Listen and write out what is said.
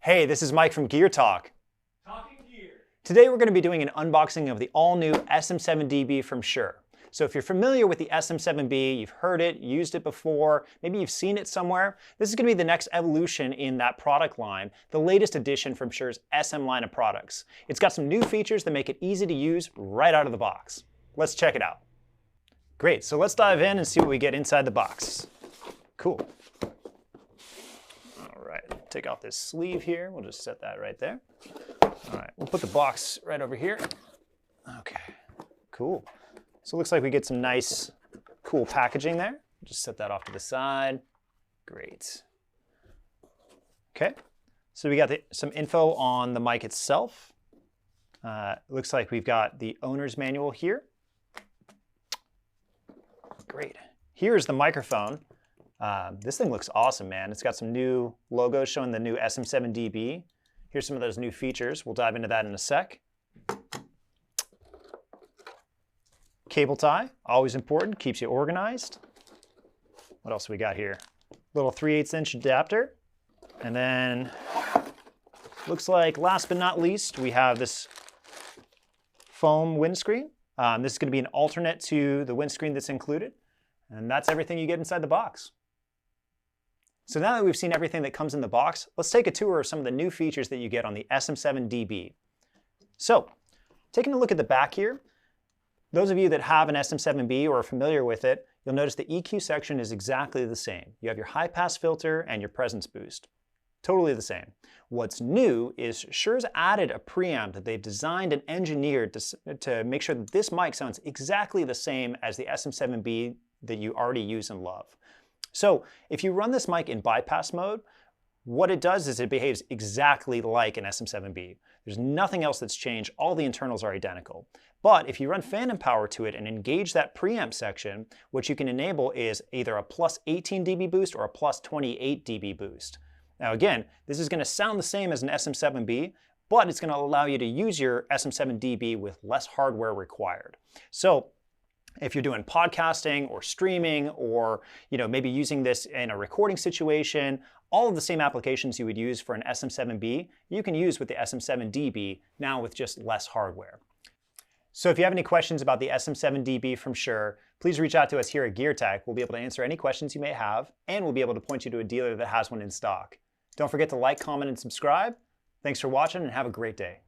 Hey, this is Mike from Gear Talk. Talking gear. Today we're going to be doing an unboxing of the all-new SM7dB from Shure. So if you're familiar with the SM7B, you've heard it, used it before, maybe you've seen it somewhere, this is going to be the next evolution in that product line, the latest addition from Shure's SM line of products. It's got some new features that make it easy to use right out of the box. Let's check it out. Great, so let's dive in and see what we get inside the box. Cool. Take off this sleeve here. We'll just set that right there. All right, we'll put the box right over here. Okay, cool. So it looks like we get some nice, cool packaging there. Just set that off to the side. Great. Okay, so we got some info on the mic itself. Looks like we've got the owner's manual here. Great. Here's the microphone. This thing looks awesome, man. It's got some new logos showing the new SM7dB. Here's some of those new features. We'll dive into that in a sec. Cable tie, always important, keeps you organized. What else we got here? Little 3/8" adapter. And then, looks like last but not least, we have this foam windscreen. This is going to be an alternate to the windscreen that's included. And that's everything you get inside the box. So now that we've seen everything that comes in the box, let's take a tour of some of the new features that you get on the SM7dB. So, taking a look at the back here, those of you that have an SM7B or are familiar with it, you'll notice the EQ section is exactly the same. You have your high pass filter and your presence boost. Totally the same. What's new is Shure's added a preamp that they've designed and engineered to make sure that this mic sounds exactly the same as the SM7B that you already use and love. So if you run this mic in bypass mode, what it does is it behaves exactly like an SM7B. There's nothing else that's changed. All the internals are identical. But if you run phantom power to it and engage that preamp section, what you can enable is either a plus 18 dB boost or a plus 28 dB boost. Now again, this is going to sound the same as an SM7B, but it's going to allow you to use your SM7dB with less hardware required. So if you're doing podcasting or streaming or maybe using this in a recording situation, all of the same applications you would use for an SM7B, you can use with the SM7dB, now with just less hardware. So if you have any questions about the SM7dB from Shure, please reach out to us here at Gear Tech. We'll be able to answer any questions you may have, and we'll be able to point you to a dealer that has one in stock. Don't forget to like, comment, and subscribe. Thanks for watching, and have a great day.